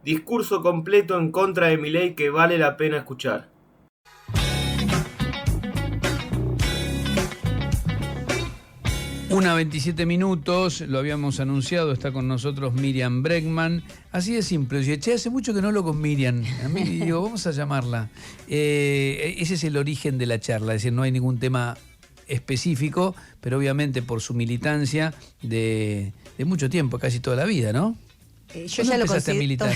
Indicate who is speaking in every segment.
Speaker 1: Discurso completo en contra de Milei que vale la pena escuchar.
Speaker 2: Una 27 minutos, lo habíamos anunciado, está con nosotros Miriam Bregman. Así de simple, oye, che, hace mucho que no hablo con Miriam. A mí digo, vamos a llamarla. Ese es el origen de la charla, es decir, no hay ningún tema específico, pero obviamente por su militancia de mucho tiempo, casi toda la vida, ¿no?
Speaker 3: Yo ya lo
Speaker 2: empezaste a militar?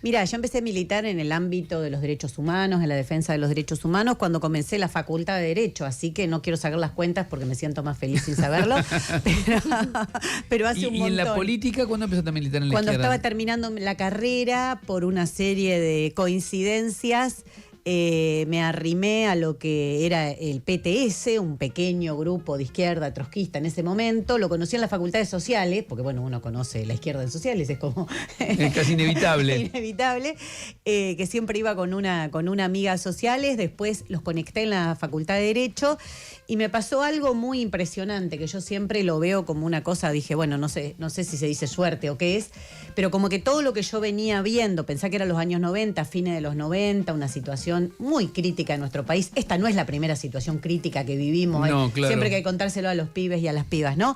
Speaker 3: Mira, yo empecé a militar en el ámbito de los derechos humanos, en la defensa de los derechos humanos, cuando comencé la Facultad de Derecho, así que no quiero sacar las cuentas porque me siento más feliz sin saberlo, pero hace un montón.
Speaker 2: ¿Y en la política cuándo empezaste a militar en la
Speaker 3: Cuando
Speaker 2: izquierda?
Speaker 3: estaba terminando la carrera, por una serie de coincidencias, me arrimé a lo que era el PTS, un pequeño grupo de izquierda trotskista en ese momento. Lo conocí en las facultades sociales, porque bueno, uno conoce la izquierda en sociales, es como...
Speaker 2: Es casi inevitable.
Speaker 3: Inevitable, que siempre iba con una amiga sociales, después los conecté en la Facultad de Derecho y me pasó algo muy impresionante, que yo siempre lo veo como una cosa, dije, bueno, no sé si se dice suerte o qué es, pero como que todo lo que yo venía viendo, pensá que eran los años 90, fines de los 90, una situación muy crítica en nuestro país. Esta no es la primera situación crítica que vivimos.
Speaker 2: No, claro.
Speaker 3: Siempre que hay que contárselo a los pibes y a las pibas, ¿no?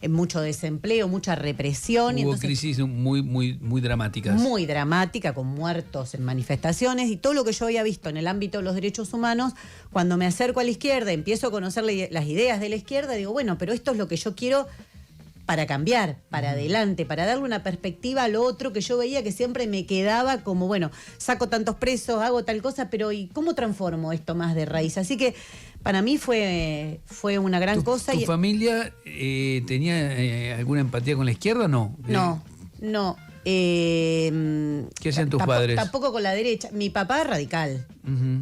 Speaker 3: Mucho desempleo, mucha represión.
Speaker 2: Hubo
Speaker 3: entonces,
Speaker 2: crisis muy dramáticas.
Speaker 3: muy dramática, con muertos en manifestaciones y todo lo que yo había visto en el ámbito de los derechos humanos. Cuando me acerco a la izquierda, empiezo a conocer las ideas de la izquierda, digo, bueno, pero esto es lo que yo quiero para cambiar, para adelante, para darle una perspectiva a lo otro que yo veía que siempre me quedaba como, bueno, saco tantos presos, hago tal cosa, pero ¿y cómo transformo esto más de raíz? Así que para mí fue una gran cosa.
Speaker 2: ¿Tu familia tenía alguna empatía con la izquierda o no?
Speaker 3: No.
Speaker 2: ¿Qué hacían tus padres?
Speaker 3: Tampoco con la derecha. Mi papá radical.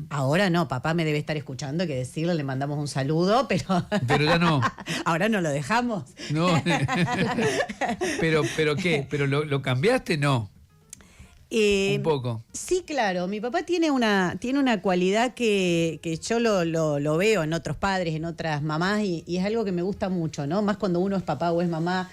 Speaker 3: Ahora no, papá me debe estar escuchando, hay que decirle, le mandamos un saludo, pero
Speaker 2: ya no.
Speaker 3: Ahora no lo dejamos.
Speaker 2: No. pero ¿qué? ¿Pero lo cambiaste? No. Un poco.
Speaker 3: Sí, claro. Mi papá tiene una cualidad que yo lo veo en otros padres, en otras mamás, y es algo que me gusta mucho, ¿no? Más cuando uno es papá o es mamá.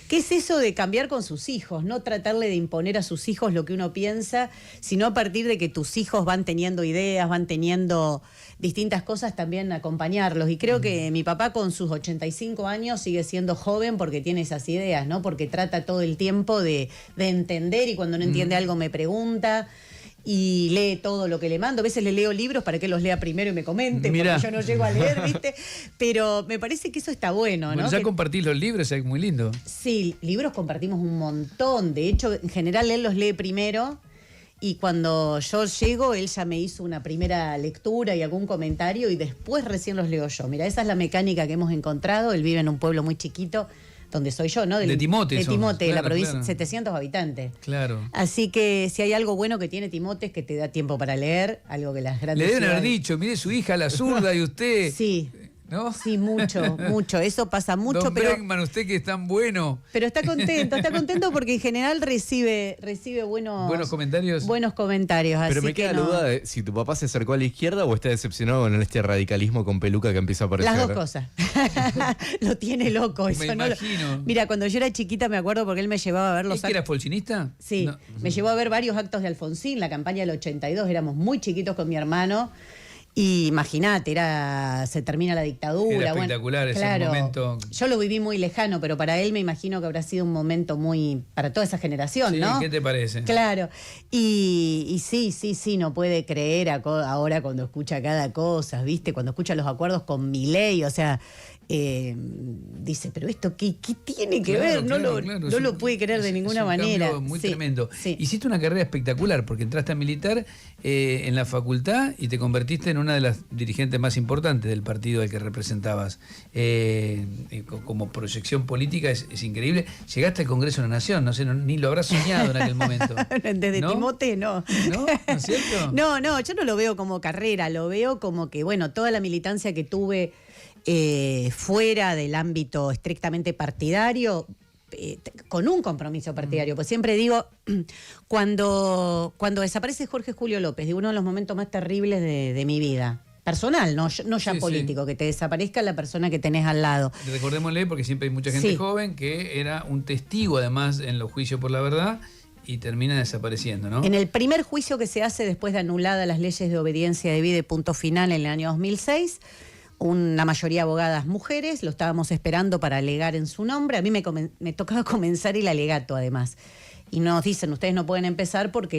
Speaker 3: ¿Qué es eso de cambiar con sus hijos? No tratarle de imponer a sus hijos lo que uno piensa, sino a partir de que tus hijos van teniendo ideas, van teniendo distintas cosas, también acompañarlos. Y creo que mi papá con sus 85 años sigue siendo joven porque tiene esas ideas, ¿no? Porque trata todo el tiempo de entender, y cuando no entiende algo me pregunta. Y lee todo lo que le mando. A veces le leo libros para que los lea primero y me comente, porque yo no llego a leer, ¿viste? Pero me parece que eso está bueno, ¿no?
Speaker 2: Ya compartís los libros, es muy lindo.
Speaker 3: Sí, libros compartimos un montón. De hecho, en general él los lee primero, y cuando yo llego, él ya me hizo una primera lectura y algún comentario, y después recién los leo yo. Mira, esa es la mecánica que hemos encontrado. Él vive en un pueblo muy chiquito, donde soy yo, ¿no?
Speaker 2: De Timote.
Speaker 3: De Timote,
Speaker 2: claro,
Speaker 3: la provincia,
Speaker 2: claro.
Speaker 3: 700 habitantes.
Speaker 2: Claro.
Speaker 3: Así que si hay algo bueno que tiene Timote es que te da tiempo para leer, algo que las grandes
Speaker 2: Le deben haber
Speaker 3: ciudades...
Speaker 2: dicho, mire su hija la zurda y usted...
Speaker 3: Sí.
Speaker 2: ¿No?
Speaker 3: Sí, mucho. Eso pasa mucho,
Speaker 2: Don
Speaker 3: pero...
Speaker 2: Bregman, usted que es tan bueno.
Speaker 3: Pero está contento porque en general recibe buenos
Speaker 2: comentarios.
Speaker 3: Buenos comentarios.
Speaker 4: Pero
Speaker 3: así
Speaker 4: me queda
Speaker 3: que
Speaker 4: la
Speaker 3: no.
Speaker 4: duda de si tu papá se acercó a la izquierda o está decepcionado con este radicalismo con peluca que empieza a aparecer.
Speaker 3: Las dos cosas. Lo tiene loco. Eso,
Speaker 2: Me imagino.
Speaker 3: Mira, cuando yo era chiquita me acuerdo porque él me llevaba a ver los
Speaker 2: ¿Es que era folchinista?
Speaker 3: Sí,
Speaker 2: No.
Speaker 3: me llevó a ver varios actos de Alfonsín, la campaña del 82, éramos muy chiquitos con mi hermano. Y imagínate, se termina la dictadura.
Speaker 2: Era espectacular ese momento.
Speaker 3: Yo lo viví muy lejano, pero para él me imagino que habrá sido un momento muy... para toda esa generación,
Speaker 2: Sí,
Speaker 3: ¿no?
Speaker 2: ¿qué te parece?
Speaker 3: Claro. Y sí, no puede creer ahora cuando escucha cada cosa, ¿viste? Cuando escucha los acuerdos con Milei, o sea... dice, pero esto ¿qué tiene que ver? No lo puede creer de ninguna manera.
Speaker 2: Es un cambio muy tremendo.
Speaker 3: Sí.
Speaker 2: Hiciste una carrera espectacular porque entraste a militar en la facultad y te convertiste en una de las dirigentes más importantes del partido al que representabas. Como proyección política es increíble. Llegaste al Congreso de la Nación, no sé, ni lo habrás soñado en aquel momento.
Speaker 3: Desde
Speaker 2: ¿No?
Speaker 3: Timote, no.
Speaker 2: ¿No? ¿No es cierto?
Speaker 3: No, yo no lo veo como carrera, lo veo como que, bueno, toda la militancia que tuve fuera del ámbito estrictamente partidario, con un compromiso partidario. Pues siempre digo, cuando desaparece Jorge Julio López, de uno de los momentos más terribles de mi vida, personal, no ya
Speaker 2: Sí,
Speaker 3: político,
Speaker 2: sí.
Speaker 3: que te desaparezca la persona que tenés al lado.
Speaker 2: Recordémosle, porque siempre hay mucha gente
Speaker 3: Sí.
Speaker 2: joven que era un testigo, además, en los juicios por la verdad, y termina desapareciendo, ¿no?
Speaker 3: En el primer juicio que se hace después de anuladas las leyes de obediencia debida y punto final en el año 2006, una mayoría de abogadas mujeres, lo estábamos esperando para alegar en su nombre. A mí me tocaba comenzar el alegato, además. Y nos dicen, ustedes no pueden empezar porque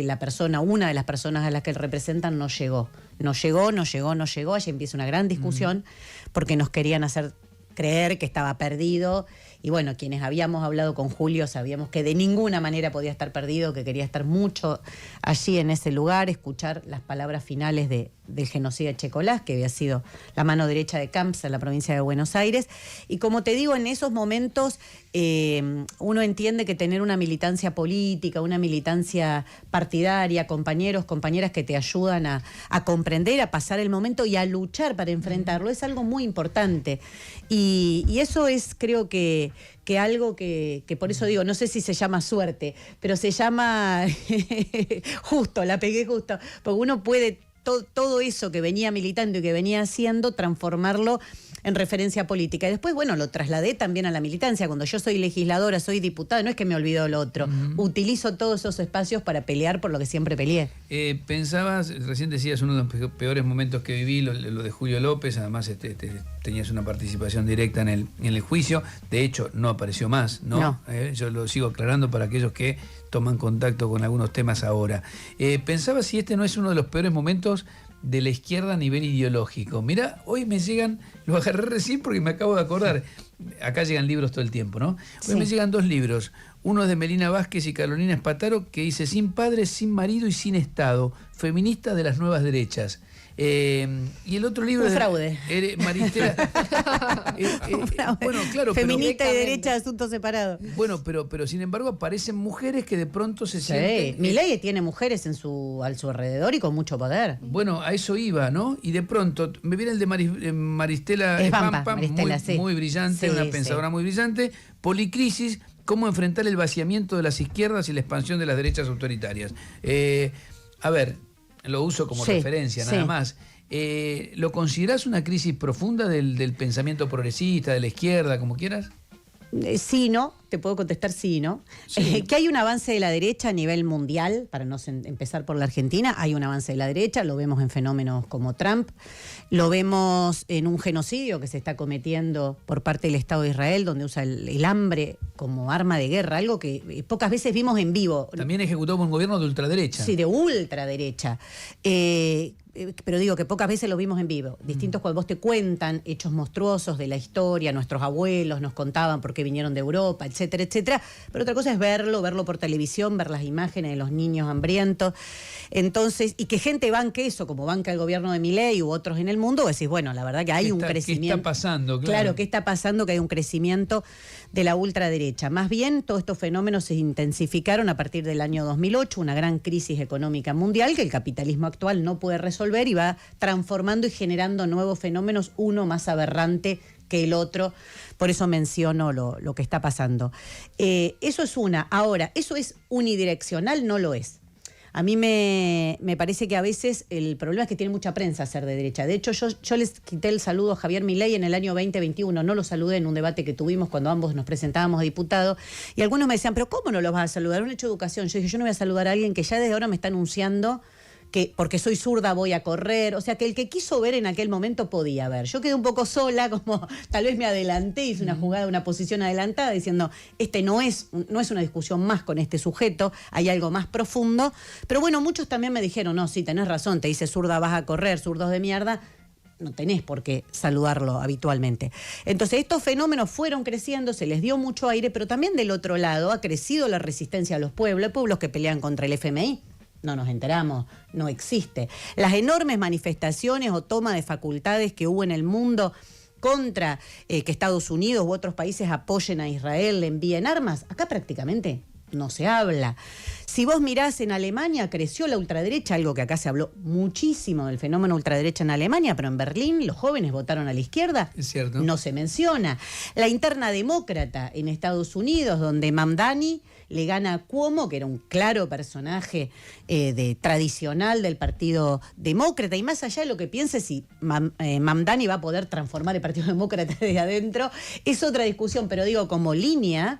Speaker 3: una de las personas a las que representan no llegó. No llegó. Allí empieza una gran discusión porque nos querían hacer creer que estaba perdido. Y bueno, quienes habíamos hablado con Julio sabíamos que de ninguna manera podía estar perdido, que quería estar mucho allí en ese lugar, escuchar las palabras finales del genocida Checolás, que había sido la mano derecha de Camps en la provincia de Buenos Aires. Y como te digo, en esos momentos uno entiende que tener una militancia política, una militancia partidaria, compañeros, compañeras que te ayudan a comprender, a pasar el momento y a luchar para enfrentarlo, es algo muy importante. Y eso es, creo que algo que por eso digo, no sé si se llama suerte, pero se llama justo, la pegué justo, porque uno puede todo eso que venía militando y que venía haciendo, transformarlo en referencia política. Y después, bueno, lo trasladé también a la militancia. Cuando yo soy legisladora, soy diputada, no es que me olvido lo otro. Utilizo todos esos espacios para pelear por lo que siempre peleé.
Speaker 2: Pensabas, recién decías, uno de los peores momentos que viví, lo de Julio López, además tenías una participación directa en el juicio, de hecho no apareció más, ¿no?
Speaker 3: No.
Speaker 2: Yo lo sigo aclarando para aquellos que toman contacto con algunos temas ahora. Pensaba si este no es uno de los peores momentos de la izquierda a nivel ideológico. Mirá, hoy me llegan, lo agarré recién porque me acabo de acordar, acá llegan libros todo el tiempo, ¿no? Hoy
Speaker 3: Sí.
Speaker 2: me llegan 2 libros, uno es de Melina Vázquez y Carolina Espataro, que dice Sin padre, sin marido y sin Estado, feminista de las nuevas derechas. Y el otro libro
Speaker 3: Un fraude.
Speaker 2: Maristela. Bueno, claro,
Speaker 3: feminista y derecha de asuntos separados.
Speaker 2: bueno, pero sin embargo aparecen mujeres que de pronto se
Speaker 3: Sí,
Speaker 2: sienten.
Speaker 3: Milei tiene mujeres a su alrededor y con mucho poder.
Speaker 2: Bueno, a eso iba, ¿no? Y de pronto me viene el de Maristela
Speaker 3: Esbampa,
Speaker 2: Esbampa,
Speaker 3: Maristela, sí.
Speaker 2: muy brillante,
Speaker 3: Sí,
Speaker 2: una
Speaker 3: sí.
Speaker 2: pensadora muy brillante. Policrisis, cómo enfrentar el vaciamiento de las izquierdas y la expansión de las derechas autoritarias. A ver, lo uso como
Speaker 3: Sí,
Speaker 2: referencia,
Speaker 3: sí.
Speaker 2: nada más. ¿Lo considerás una crisis profunda del pensamiento progresista, de la izquierda, como quieras?
Speaker 3: Sí, no, te puedo contestar sí, no.
Speaker 2: Sí.
Speaker 3: Que hay un avance de la derecha a nivel mundial, para no empezar por la Argentina, hay un avance de la derecha, lo vemos en fenómenos como Trump, lo vemos en un genocidio que se está cometiendo por parte del Estado de Israel, donde usa el hambre como arma de guerra, algo que pocas veces vimos en vivo.
Speaker 2: También ejecutado por un gobierno de ultraderecha.
Speaker 3: Sí, de ultraderecha. Pero digo que pocas veces lo vimos en vivo. Distintos cuando vos te cuentan hechos monstruosos de la historia, nuestros abuelos nos contaban por qué vinieron de Europa, etcétera, etcétera. Pero otra cosa es verlo por televisión, ver las imágenes de los niños hambrientos. Entonces, y que gente banque eso, como banca el gobierno de Milei u otros en el mundo, vos decís, bueno, la verdad que hay un crecimiento.
Speaker 2: ¿Qué está pasando?
Speaker 3: Claro, ¿qué está pasando? Que hay un crecimiento de la ultraderecha. Más bien, todos estos fenómenos se intensificaron a partir del año 2008, una gran crisis económica mundial que el capitalismo actual no puede resolver y va transformando y generando nuevos fenómenos, uno más aberrante que el otro. Por eso menciono lo que está pasando. Eso es una. Ahora, ¿eso es unidireccional? No lo es. A mí me parece que a veces el problema es que tiene mucha prensa ser de derecha. De hecho, yo les quité el saludo a Javier Milei en el año 2021. No lo saludé en un debate que tuvimos cuando ambos nos presentábamos a diputados. Y algunos me decían, ¿pero cómo no los vas a saludar? Un hecho de educación. Yo dije, yo no voy a saludar a alguien que ya desde ahora me está anunciando que porque soy zurda voy a correr. O sea, que el que quiso ver en aquel momento podía ver. Yo quedé un poco sola, como tal vez me adelanté, hice una jugada, una posición adelantada, diciendo, no es una discusión más con este sujeto, hay algo más profundo. Pero bueno, muchos también me dijeron, no, sí, tenés razón, te dice zurda vas a correr, zurdos de mierda. No tenés por qué saludarlo habitualmente. Entonces, estos fenómenos fueron creciendo, se les dio mucho aire, pero también del otro lado ha crecido la resistencia a los pueblos. Hay pueblos que pelean contra el FMI. No nos enteramos, no existe. Las enormes manifestaciones o toma de facultades que hubo en el mundo contra que Estados Unidos u otros países apoyen a Israel, le envíen armas, acá prácticamente no se habla. Si vos mirás en Alemania, creció la ultraderecha, algo que acá se habló muchísimo del fenómeno ultraderecha en Alemania, pero en Berlín los jóvenes votaron a la izquierda.
Speaker 2: Es cierto.
Speaker 3: No se menciona. La interna demócrata en Estados Unidos, donde Mamdani le gana a Cuomo, que era un claro personaje tradicional del Partido Demócrata, y más allá de lo que piense si Mamdani va a poder transformar el Partido Demócrata desde adentro, es otra discusión, pero digo, como línea,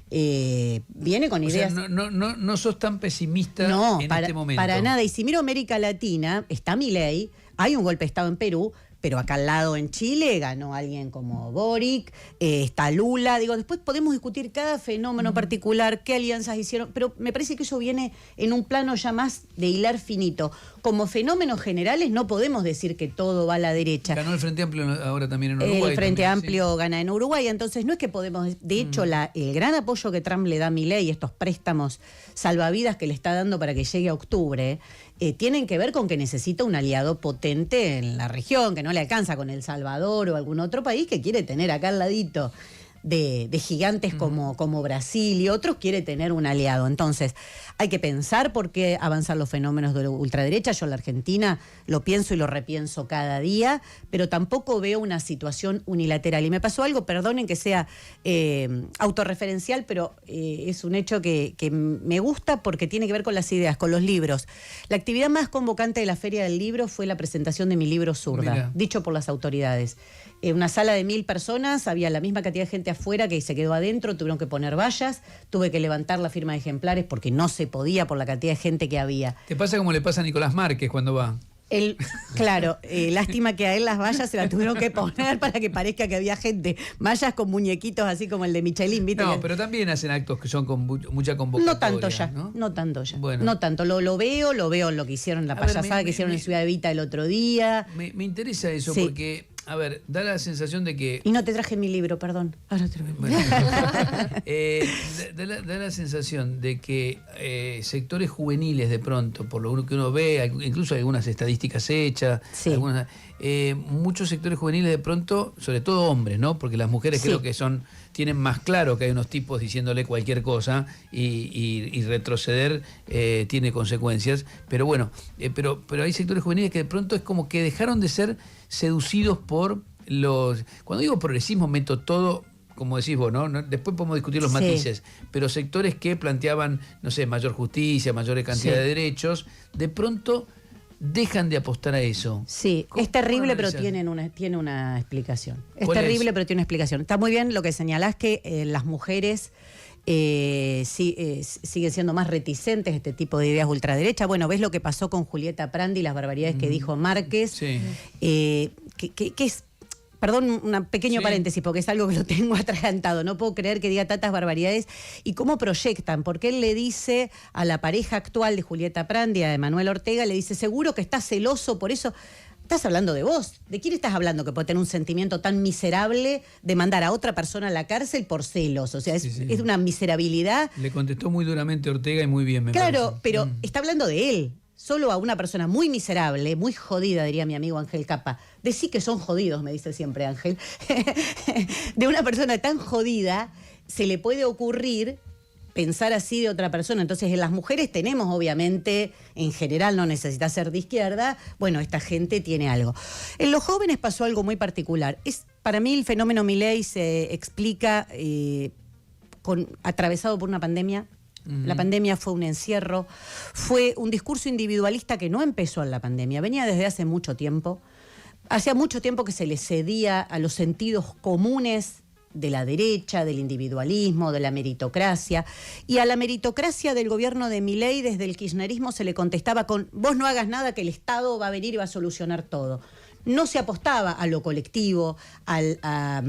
Speaker 3: viene con
Speaker 2: O sea,
Speaker 3: ideas.
Speaker 2: no sos tan pesimista
Speaker 3: No,
Speaker 2: en
Speaker 3: para,
Speaker 2: este momento.
Speaker 3: para nada. Y si miro América Latina, está Milei, hay un golpe de Estado en Perú, pero acá al lado en Chile ganó alguien como Boric, está Lula. Digo, después podemos discutir cada fenómeno particular, qué alianzas hicieron, pero me parece que eso viene en un plano ya más de hilar finito. Como fenómenos generales no podemos decir que todo va a la derecha.
Speaker 2: Ganó el Frente Amplio ahora también en Uruguay.
Speaker 3: El Frente
Speaker 2: también,
Speaker 3: Amplio gana en Uruguay, entonces no es que podemos, de hecho el gran apoyo que Trump le da a Milei, estos préstamos salvavidas que le está dando para que llegue a octubre, tienen que ver con que necesita un aliado potente en la región, que no le alcanza con El Salvador o algún otro país que quiere tener acá al ladito de gigantes como Brasil y otros, quiere tener un aliado. Entonces, hay que pensar por qué avanzan los fenómenos de la ultraderecha. Yo en la Argentina lo pienso y lo repienso cada día, pero tampoco veo una situación unilateral. Y me pasó algo, perdonen que sea autorreferencial, pero es un hecho que me gusta porque tiene que ver con las ideas, con los libros. La actividad más convocante de la Feria del Libro fue la presentación de mi libro Zurda,
Speaker 2: Mirá.
Speaker 3: dicho por las autoridades. Una sala de 1000 personas, había la misma cantidad de gente afuera que se quedó adentro, tuvieron que poner vallas, tuve que levantar la firma de ejemplares porque no se podía por la cantidad de gente que había.
Speaker 2: Te pasa como le pasa a Nicolás Márquez cuando va.
Speaker 3: Claro, lástima que a él las vallas se las tuvieron que poner para que parezca que había gente. Vallas con muñequitos así como el de Michelin, ¿viste?
Speaker 2: No, pero también hacen actos que son con mucha convocatoria.
Speaker 3: No tanto ya,
Speaker 2: ¿no?
Speaker 3: no tanto ya.
Speaker 2: Bueno.
Speaker 3: No tanto, lo veo en lo que hicieron, la
Speaker 2: A ver,
Speaker 3: payasada que hicieron en Ciudad Evita el otro día.
Speaker 2: Me interesa eso
Speaker 3: Sí.
Speaker 2: porque, a ver, da la sensación de que...
Speaker 3: Y no te traje mi libro, perdón. Ahora te lo veo.
Speaker 2: Bueno, da la sensación de que sectores juveniles de pronto, por lo que uno ve, incluso hay algunas estadísticas hechas,
Speaker 3: Sí.
Speaker 2: muchos sectores juveniles de pronto, sobre todo hombres, ¿no? Porque las mujeres
Speaker 3: Sí.
Speaker 2: creo que tienen más claro que hay unos tipos diciéndole cualquier cosa y retroceder tiene consecuencias. Pero bueno, pero hay sectores juveniles que de pronto es como que dejaron de ser seducidos por los... Cuando digo progresismo meto todo, como decís vos, ¿no? Después podemos discutir los
Speaker 3: Sí.
Speaker 2: matices, pero sectores que planteaban, no sé, mayor justicia, mayor cantidad
Speaker 3: Sí.
Speaker 2: de derechos, de pronto dejan de apostar a eso.
Speaker 3: Sí,
Speaker 2: ¿Cómo-
Speaker 3: es terrible,
Speaker 2: cómo
Speaker 3: pero
Speaker 2: analizás?
Speaker 3: tiene una explicación. Es
Speaker 2: ¿Cuál
Speaker 3: terrible,
Speaker 2: es?
Speaker 3: pero tiene una explicación. Está muy bien lo que señalás, que las mujeres siguen siendo más reticentes a este tipo de ideas ultraderecha. Bueno, ves lo que pasó con Julieta Prandi, las barbaridades que dijo Márquez,
Speaker 2: Sí.
Speaker 3: que es... Perdón, un pequeño
Speaker 2: Sí.
Speaker 3: paréntesis, porque es algo que lo tengo atragantado. No puedo creer que diga tantas barbaridades. ¿Y cómo proyectan? Porque él le dice a la pareja actual de Julieta Prandi, a Emanuel Ortega, le dice, seguro que estás celoso por eso. Estás hablando de vos. ¿De quién estás hablando que puede tener un sentimiento tan miserable de mandar a otra persona a la cárcel por celos? O sea,
Speaker 2: Sí, sí.
Speaker 3: es una miserabilidad.
Speaker 2: Le contestó muy duramente Ortega y muy bien, me
Speaker 3: Claro,
Speaker 2: parece.
Speaker 3: pero está hablando de él. Solo a una persona muy miserable, muy jodida, diría mi amigo Ángel Capa. Decí que son jodidos, me dice siempre Ángel. De una persona tan jodida se le puede ocurrir pensar así de otra persona. Entonces, en las mujeres tenemos, obviamente, en general no necesita ser de izquierda, bueno, esta gente tiene algo. En los jóvenes pasó algo muy particular. Para mí el fenómeno Milei se explica atravesado por una pandemia. La pandemia fue un encierro, fue un discurso individualista que no empezó en la pandemia, venía desde hace mucho tiempo. Hacía mucho tiempo que se le cedía a los sentidos comunes de la derecha, del individualismo, de la meritocracia. Y a la meritocracia del gobierno de Milei, desde el kirchnerismo, se le contestaba con vos no hagas nada que el Estado va a venir y va a solucionar todo. No se apostaba a lo colectivo, a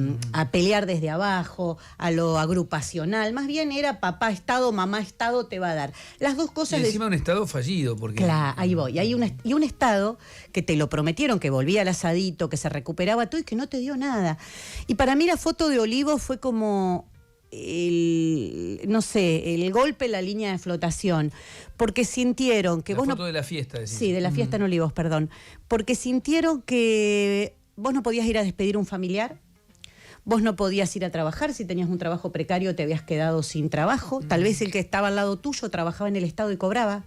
Speaker 3: pelear desde abajo, a lo agrupacional. Más bien era papá Estado, mamá Estado te va a dar. Las dos
Speaker 2: Y
Speaker 3: cosas...
Speaker 2: encima un Estado fallido, porque...
Speaker 3: Claro, ahí voy. Y un Estado que te lo prometieron, que volvía al asadito, que se recuperaba todo y que no te dio nada. Y para mí la foto de Olivos fue como... el golpe en la línea de flotación, porque sintieron que
Speaker 2: La
Speaker 3: vos
Speaker 2: foto
Speaker 3: no...
Speaker 2: de la fiesta, decís.
Speaker 3: Sí, de la fiesta en Olivos, perdón. Porque sintieron que vos no podías ir a despedir un familiar, vos no podías ir a trabajar, si tenías un trabajo precario te habías quedado sin trabajo, tal vez el que estaba al lado tuyo trabajaba en el Estado y cobraba,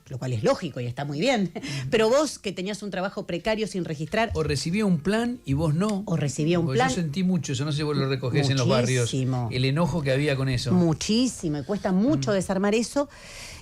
Speaker 3: lo cual es lógico y está muy bien, pero vos que tenías un trabajo precario sin registrar...
Speaker 2: O recibía un plan y vos no.
Speaker 3: O recibía un
Speaker 2: Porque
Speaker 3: plan.
Speaker 2: Yo sentí mucho eso, no sé si vos lo recogés en los barrios.
Speaker 3: Muchísimo.
Speaker 2: El enojo que había con eso.
Speaker 3: Muchísimo, y cuesta mucho desarmar eso.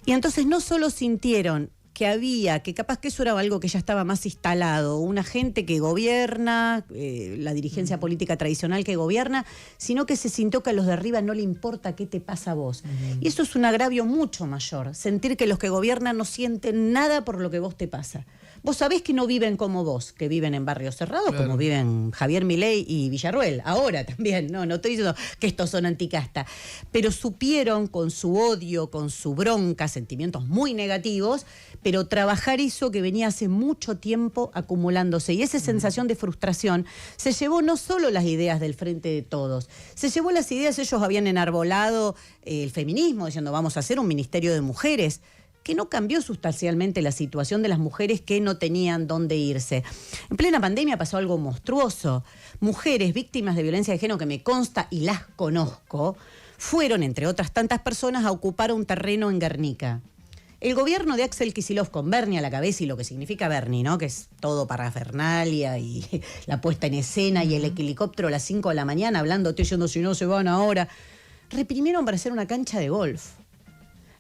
Speaker 3: Y entonces no solo sintieron que había, que capaz que eso era algo que ya estaba más instalado, una gente que gobierna, la dirigencia política tradicional que gobierna, sino que se sintió que a los de arriba no le importa qué te pasa a vos. Y eso es un agravio mucho mayor, sentir que los que gobiernan no sienten nada por lo que vos te pasa. Vos sabés que no viven como vos, que viven en barrios cerrados,
Speaker 2: Claro.
Speaker 3: como viven Javier Milei y Villarruel, ahora también, no estoy diciendo que estos son anticasta, pero supieron con su odio, con su bronca, sentimientos muy negativos, pero trabajar eso que venía hace mucho tiempo acumulándose. Y esa sensación de frustración se llevó no solo las ideas del Frente de Todos, se llevó las ideas, ellos habían enarbolado el feminismo, diciendo vamos a hacer un ministerio de mujeres, que no cambió sustancialmente la situación de las mujeres que no tenían dónde irse. En plena pandemia pasó algo monstruoso. Mujeres víctimas de violencia de género, que me consta y las conozco, fueron, entre otras tantas personas, a ocupar un terreno en Guernica. El gobierno de Axel Kicillof, con Bernie a la cabeza, y lo que significa Bernie, ¿no? Que es todo parafernalia y la puesta en escena y el helicóptero a las 5 de la mañana hablando, diciendo si no se van ahora, reprimieron para hacer una cancha de golf.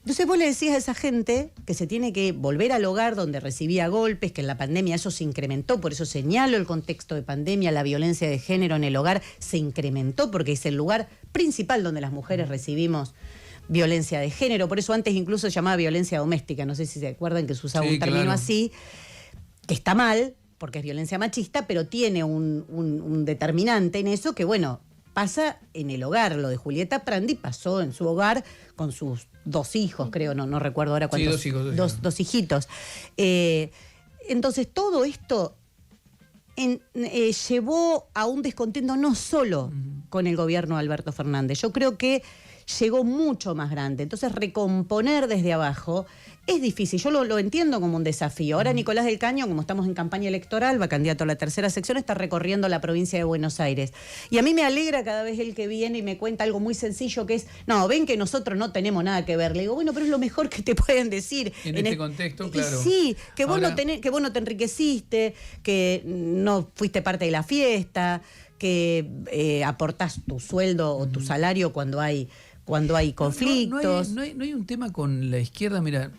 Speaker 3: Entonces vos le decías a esa gente que se tiene que volver al hogar donde recibía golpes, que en la pandemia eso se incrementó, por eso señalo el contexto de pandemia, la violencia de género en el hogar se incrementó porque es el lugar principal donde las mujeres recibimos violencia de género, por eso antes incluso se llamaba violencia doméstica, no sé si se acuerdan que se usaba
Speaker 2: Sí,
Speaker 3: un término
Speaker 2: claro.
Speaker 3: así, que está mal, porque es violencia machista, pero tiene un determinante en eso que, bueno, pasa en el hogar. Lo de Julieta Prandi pasó en su hogar con sus 2 hijos, creo, no recuerdo ahora cuántos.
Speaker 2: Sí, 2 hijos.
Speaker 3: Dos hijitos. Entonces, todo esto llevó a un descontento no solo con el gobierno de Alberto Fernández. Yo creo que llegó mucho más grande. Entonces, recomponer desde abajo es difícil. Yo lo entiendo como un desafío. Ahora Nicolás del Caño, como estamos en campaña electoral, va candidato a la 3ª sección, está recorriendo la provincia de Buenos Aires. Y a mí me alegra cada vez el que viene y me cuenta algo muy sencillo que es, no, ven que nosotros no tenemos nada que ver. Le digo, bueno, pero es lo mejor que te pueden decir.
Speaker 2: En este contexto, claro.
Speaker 3: Sí, que vos,
Speaker 2: Ahora,
Speaker 3: que vos no te enriqueciste, que no fuiste parte de la fiesta, que aportás tu sueldo o tu salario cuando hay conflictos.
Speaker 2: No hay un tema con la izquierda, mira,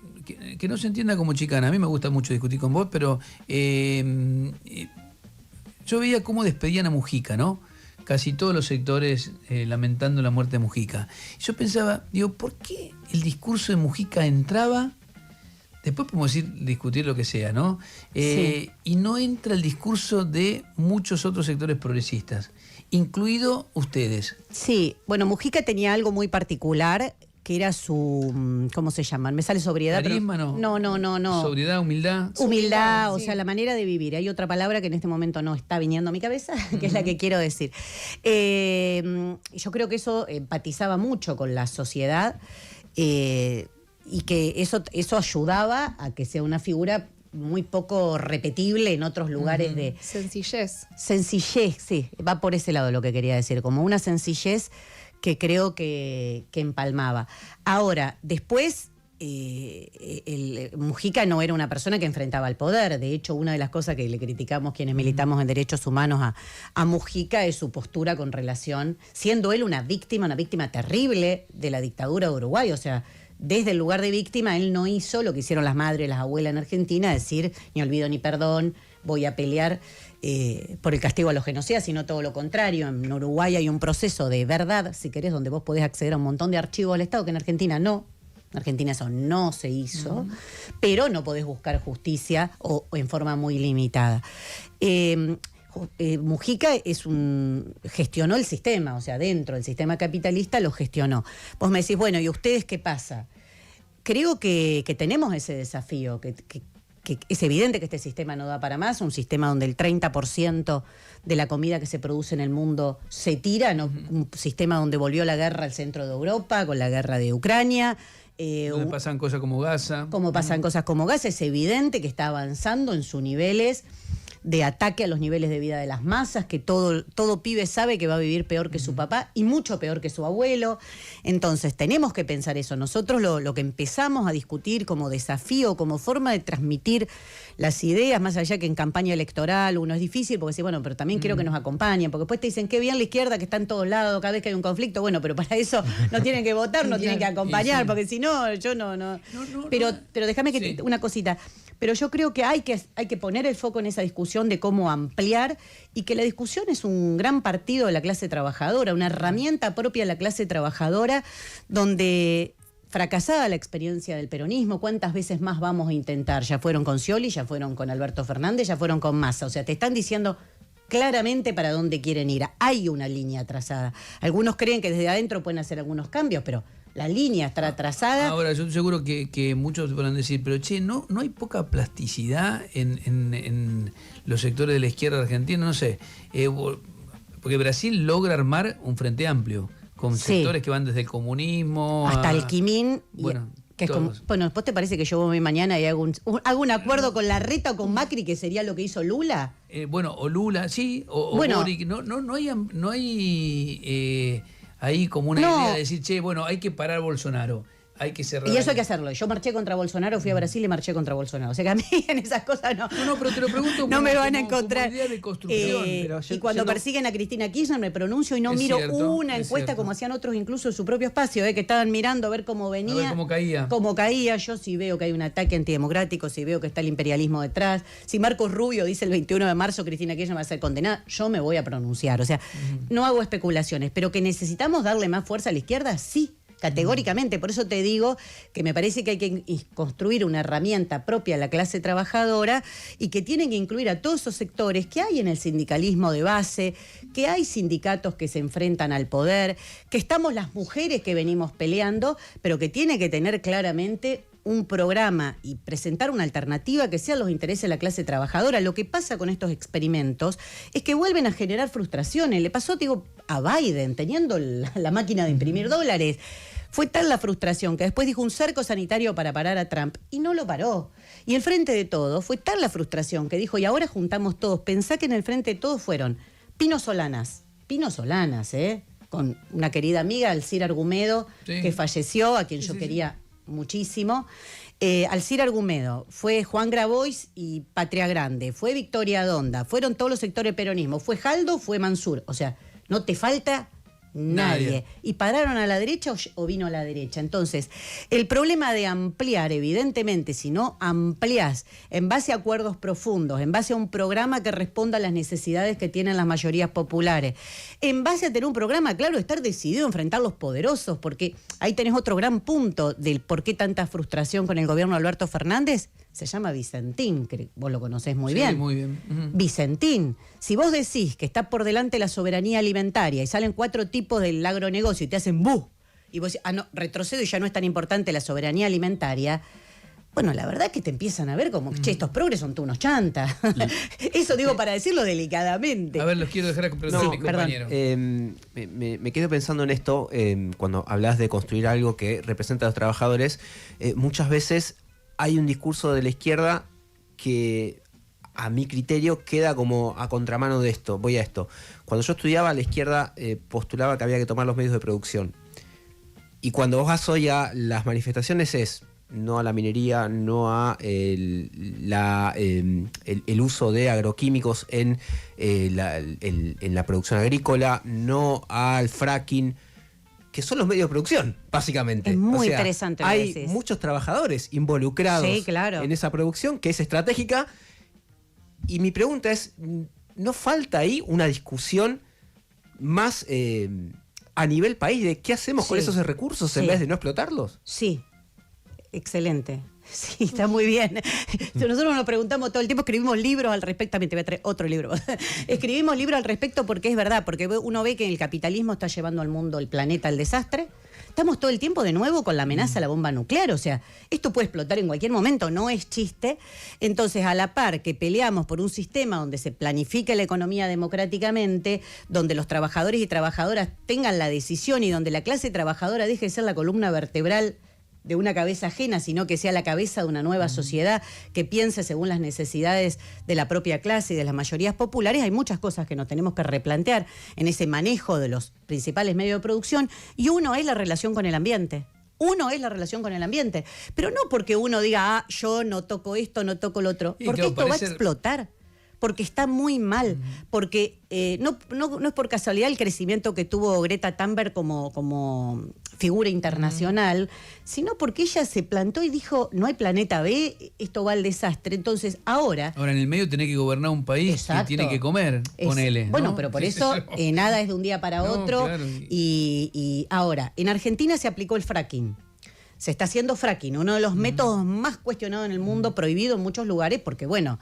Speaker 2: que no se entienda como chicana. A mí me gusta mucho discutir con vos, pero yo veía cómo despedían a Mujica, ¿no? Casi todos los sectores lamentando la muerte de Mujica. Yo pensaba, digo, ¿por qué el discurso de Mujica entraba? Después podemos discutir lo que sea, ¿no?
Speaker 3: Sí.
Speaker 2: Y no entra el discurso de muchos otros sectores progresistas, incluido ustedes.
Speaker 3: Sí, bueno, Mujica tenía algo muy particular, que era su, ¿cómo se llaman? Me sale sobriedad.
Speaker 2: ¿Carisma,
Speaker 3: pero,
Speaker 2: no?
Speaker 3: No.
Speaker 2: Sobriedad, humildad.
Speaker 3: Humildad, o
Speaker 5: Sí.
Speaker 3: sea, la manera de vivir. Hay otra palabra que en este momento no está viniendo a mi cabeza, que es la que quiero decir. Yo creo que eso empatizaba mucho con la sociedad y que eso ayudaba a que sea una figura muy poco repetible en otros lugares de
Speaker 5: Sencillez.
Speaker 3: sencillez, sí, va por ese lado lo que quería decir, como una sencillez que creo que empalmaba. Ahora, después, Mujica no era una persona que enfrentaba al poder. De hecho, una de las cosas que le criticamos quienes militamos en derechos humanos a Mujica es su postura con relación, siendo él una víctima terrible de la dictadura de Uruguay, o sea, desde el lugar de víctima, él no hizo lo que hicieron las madres, las abuelas en Argentina, decir, ni olvido ni perdón, voy a pelear por el castigo a los genocidas, sino todo lo contrario. En Uruguay hay un proceso de verdad, si querés, donde vos podés acceder a un montón de archivos del Estado, que en Argentina no. En Argentina eso no se hizo, pero no podés buscar justicia o en forma muy limitada. Mujica gestionó el sistema, o sea, dentro del sistema capitalista lo gestionó. Vos me decís, bueno, ¿y ustedes qué pasa? Creo que tenemos ese desafío, que es evidente que este sistema no da para más, un sistema donde el 30% de la comida que se produce en el mundo se tira, ¿no? Un sistema donde volvió la guerra al centro de Europa, con la guerra de Ucrania.
Speaker 2: Donde pasan cosas como Gaza.
Speaker 3: Como pasan cosas como Gaza, es evidente que está avanzando en sus niveles de ataque a los niveles de vida de las masas, que todo pibe sabe que va a vivir peor que su papá y mucho peor que su abuelo. Entonces tenemos que pensar eso. Nosotros lo que empezamos a discutir como desafío, como forma de transmitir las ideas, más allá que en campaña electoral uno es difícil, porque dice, bueno, pero también quiero que nos acompañen, porque después te dicen, qué bien la izquierda que está en todos lados, cada vez que hay un conflicto, bueno, pero para eso no tienen que votar, no tienen que acompañar, porque si no, yo no. Pero déjame que una cosita. Pero yo creo que hay que poner el foco en esa discusión de cómo ampliar, y que la discusión es un gran partido de la clase trabajadora, una herramienta propia de la clase trabajadora, donde, fracasada la experiencia del peronismo, ¿cuántas veces más vamos a intentar? Ya fueron con Scioli, ya fueron con Alberto Fernández, ya fueron con Massa. O sea, te están diciendo claramente para dónde quieren ir. Hay una línea trazada. Algunos creen que desde adentro pueden hacer algunos cambios, pero la línea está trazada.
Speaker 2: Ahora, yo seguro que muchos podrán decir, pero ¿no hay poca plasticidad en los sectores de la izquierda argentina? No sé, porque Brasil logra armar un frente amplio, con sectores que van desde el comunismo
Speaker 3: hasta el Quimín.
Speaker 2: Bueno,
Speaker 3: que es como, bueno, ¿vos te parece que yo voy mañana y hago un acuerdo con Larreta o con Macri, que sería lo que hizo Lula?
Speaker 2: Bueno, o Lula, sí, o
Speaker 3: bueno,
Speaker 2: Boric. No hay ahí como una idea de decir, che, bueno, hay que parar a Bolsonaro. Hay que cerrar.
Speaker 3: Y eso hay que hacerlo. Yo marché contra Bolsonaro, fui a Brasil y marché contra Bolsonaro. O sea que a mí en esas cosas no.
Speaker 2: No, pero te lo pregunto.
Speaker 3: No me van a encontrar.
Speaker 2: Como idea de construcción.
Speaker 3: Y cuando persiguen a Cristina Kirchner me pronuncio y no miro una encuesta como hacían otros incluso en su propio espacio, que estaban mirando a ver cómo venía. A ver
Speaker 2: cómo caía.
Speaker 3: Cómo caía. Yo sí veo que hay un ataque antidemocrático, sí veo que está el imperialismo detrás. Si Marcos Rubio dice el 21 de marzo Cristina Kirchner va a ser condenada, yo me voy a pronunciar. O sea, no hago especulaciones, pero que necesitamos darle más fuerza a la izquierda, sí. Categóricamente, por eso te digo que me parece que hay que construir una herramienta propia a la clase trabajadora y que tienen que incluir a todos esos sectores que hay en el sindicalismo de base, que hay sindicatos que se enfrentan al poder, que estamos las mujeres que venimos peleando, pero que tiene que tener claramente un programa y presentar una alternativa que sea los intereses de la clase trabajadora. Lo que pasa con estos experimentos es que vuelven a generar frustraciones. Le pasó, digo, a Biden, teniendo la máquina de imprimir dólares. Fue tal la frustración que después dijo un cerco sanitario para parar a Trump y no lo paró. Y el Frente de Todos fue tal la frustración que dijo, y ahora juntamos todos. Pensá que en el Frente de Todos fueron Pino Solanas, con una querida amiga, Alcira Argumedo, que falleció, a quien yo quería muchísimo. Alcira Argumedo, fue Juan Grabois y Patria Grande, fue Victoria Donda, fueron todos los sectores peronismo, fue Jaldo, fue Mansur. O sea, no te falta nadie. ¿Y pararon a la derecha o vino a la derecha? Entonces, el problema de ampliar, evidentemente, si no ampliás en base a acuerdos profundos, en base a un programa que responda a las necesidades que tienen las mayorías populares, en base a tener un programa, claro, estar decidido a enfrentar a los poderosos, porque ahí tenés otro gran punto del por qué tanta frustración con el gobierno de Alberto Fernández. Se llama Vicentín, que vos lo conocés muy bien.
Speaker 2: Muy bien.
Speaker 3: Vicentín. Si vos decís que está por delante la soberanía alimentaria y salen 4 tipos del agronegocio y te hacen ¡buh! Y vos decís, no, retrocedo y ya no es tan importante la soberanía alimentaria. Bueno, la verdad es que te empiezan a ver como, che, estos progres son tú unos chantas. Eso digo para decirlo delicadamente.
Speaker 2: A ver, los quiero dejar preguntar a mi compañero.
Speaker 4: Me quedo pensando en esto, cuando hablas de construir algo que representa a los trabajadores, muchas veces hay un discurso de la izquierda que, a mi criterio, queda como a contramano de esto. Voy a esto. Cuando yo estudiaba, la izquierda postulaba que había que tomar los medios de producción. Y cuando vos vas hoy a las manifestaciones es no a la minería, no a el uso de agroquímicos en la producción agrícola, no al fracking, que son los medios de producción, básicamente.
Speaker 3: Es muy interesante lo que
Speaker 4: hay
Speaker 3: decís.
Speaker 4: muchos trabajadores involucrados en esa producción que es estratégica. Y mi pregunta es, ¿no falta ahí una discusión más a nivel país de qué hacemos con esos recursos en vez de no explotarlos?
Speaker 3: Sí, excelente. Sí, está muy bien. Nosotros nos preguntamos todo el tiempo, escribimos libros al respecto. También te voy a traer otro libro. Escribimos libros al respecto porque es verdad, porque uno ve que el capitalismo está llevando al mundo, el planeta, al desastre. Estamos todo el tiempo de nuevo con la amenaza a la bomba nuclear. O sea, esto puede explotar en cualquier momento, no es chiste. Entonces, a la par que peleamos por un sistema donde se planifique la economía democráticamente, donde los trabajadores y trabajadoras tengan la decisión y donde la clase trabajadora deje de ser la columna vertebral de una cabeza ajena, sino que sea la cabeza de una nueva sociedad que piense según las necesidades de la propia clase y de las mayorías populares, hay muchas cosas que nos tenemos que replantear en ese manejo de los principales medios de producción, y uno es la relación con el ambiente. Uno es la relación con el ambiente, pero no porque uno diga, yo no toco esto, no toco lo otro,
Speaker 2: Y
Speaker 3: porque
Speaker 2: claro,
Speaker 3: esto va a explotar. Porque está muy mal, porque no es por casualidad el crecimiento que tuvo Greta Thunberg como figura internacional, sino porque ella se plantó y dijo, no hay planeta B, esto va al desastre. Entonces, ahora
Speaker 2: en el medio tenés que gobernar un país
Speaker 3: Exacto.
Speaker 2: que tiene que comer, ponele.
Speaker 3: Bueno,
Speaker 2: ¿no?
Speaker 3: pero por
Speaker 2: ¿Qué
Speaker 3: eso
Speaker 2: sé yo?
Speaker 3: nada es de un día para
Speaker 2: No,
Speaker 3: otro.
Speaker 2: claro.
Speaker 3: Y ahora, en Argentina se aplicó el fracking. Se está haciendo fracking, uno de los métodos más cuestionados en el mundo, prohibido en muchos lugares, porque bueno,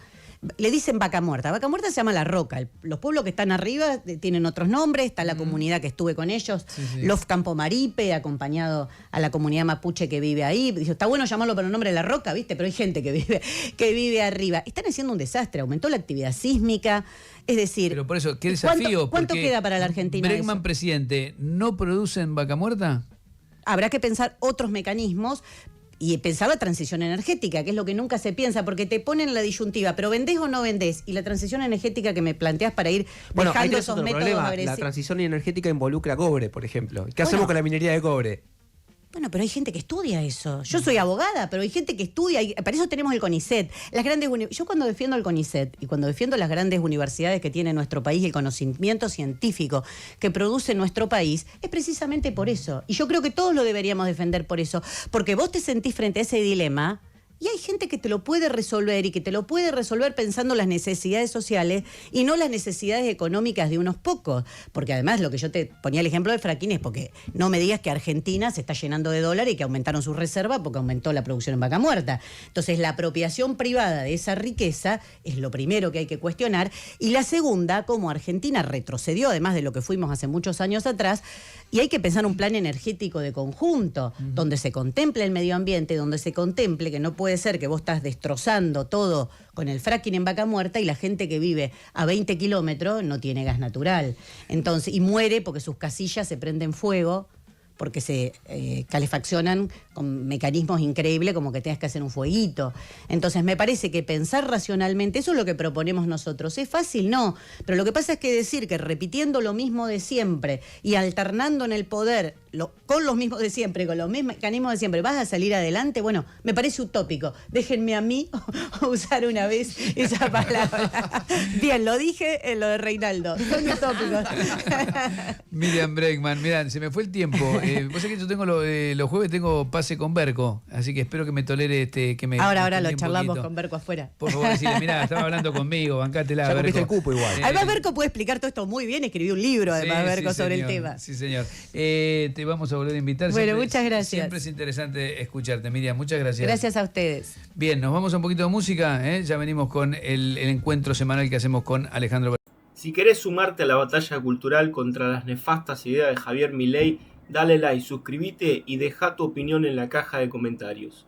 Speaker 3: le dicen vaca muerta. Vaca muerta se llama La Roca. Los pueblos que están arriba tienen otros nombres. Está la comunidad que estuve con ellos,
Speaker 2: Sí.
Speaker 3: Lof Campo Maripe, acompañado a la comunidad mapuche que vive ahí. Dijo, está bueno llamarlo por el nombre de La Roca, ¿viste? Pero hay gente que vive arriba. Están haciendo un desastre. Aumentó la actividad sísmica. Es decir,
Speaker 2: Pero por eso, ¿qué desafío?
Speaker 3: ¿cuánto
Speaker 2: Porque
Speaker 3: queda para la Argentina
Speaker 2: Bregman,
Speaker 3: eso?
Speaker 2: presidente, ¿no producen vaca muerta?
Speaker 3: Habrá que pensar otros mecanismos y pensar la transición energética, que es lo que nunca se piensa, porque te ponen la disyuntiva, pero ¿vendés o no vendés? Y la transición energética que me planteas para ir
Speaker 4: Bueno, ahí
Speaker 3: dejando
Speaker 4: tenés
Speaker 3: esos
Speaker 4: otro
Speaker 3: métodos
Speaker 4: problema. La
Speaker 3: agresivos.
Speaker 4: transición energética involucra cobre, por ejemplo. ¿Qué
Speaker 3: Bueno.
Speaker 4: hacemos con la minería de cobre?
Speaker 3: Bueno, pero hay gente que estudia eso. Yo soy abogada, pero hay gente que estudia, y para eso tenemos el CONICET. Yo cuando defiendo el CONICET y cuando defiendo las grandes universidades que tiene nuestro país y el conocimiento científico que produce nuestro país, es precisamente por eso. Y yo creo que todos lo deberíamos defender por eso. Porque vos te sentís frente a ese dilema y hay gente que te lo puede resolver y que te lo puede resolver pensando las necesidades sociales y no las necesidades económicas de unos pocos. Porque además lo que yo te ponía el ejemplo de fracking es porque no me digas que Argentina se está llenando de dólares y que aumentaron sus reservas porque aumentó la producción en vaca muerta. Entonces la apropiación privada de esa riqueza es lo primero que hay que cuestionar. Y la segunda, como Argentina retrocedió, además de lo que fuimos hace muchos años atrás, y hay que pensar un plan energético de conjunto, donde se contemple el medio ambiente, donde se contemple que no puede ser que vos estás destrozando todo con el fracking en vaca muerta y la gente que vive a 20 kilómetros no tiene gas natural. Entonces, y muere porque sus casillas se prenden fuego, porque se calefaccionan con mecanismos increíbles como que tengas que hacer un fueguito. Entonces me parece que pensar racionalmente, eso es lo que proponemos nosotros. ¿Es fácil? No. Pero lo que pasa es que decir que repitiendo lo mismo de siempre y alternando en el poder con los mismos de siempre, con los mismos mecanismos de siempre, vas a salir adelante, bueno, me parece utópico. Déjenme a mí usar una vez esa palabra. Bien, lo dije en lo de Reinaldo. Son utópicos.
Speaker 2: Miriam Bregman, mirá, se me fue el tiempo. Vos sabés que yo tengo los jueves tengo pase con Berco, así que espero que me tolere que me
Speaker 3: Ahora lo
Speaker 2: extendí un
Speaker 3: charlamos
Speaker 2: poquito.
Speaker 3: con Berco afuera.
Speaker 2: Por favor, decirle, mirá, estaba hablando conmigo, bancátela,
Speaker 4: Ya cumpliste
Speaker 2: Berco.
Speaker 4: el cupo igual.
Speaker 3: Además, Berco puede explicar todo esto muy bien. Escribió un libro, además,
Speaker 2: Sí,
Speaker 3: Berco,
Speaker 2: sí,
Speaker 3: sobre el
Speaker 2: señor.
Speaker 3: tema.
Speaker 2: Sí, señor. Te vamos a volver a invitar.
Speaker 3: Bueno, muchas gracias.
Speaker 2: Siempre es interesante escucharte, Miriam. Muchas gracias.
Speaker 3: Gracias a ustedes.
Speaker 2: Bien, nos vamos a un poquito de música. Ya venimos con el encuentro semanal que hacemos con Alejandro.
Speaker 1: Si querés sumarte a la batalla cultural contra las nefastas ideas de Javier Milei, dale like, suscríbete y deja tu opinión en la caja de comentarios.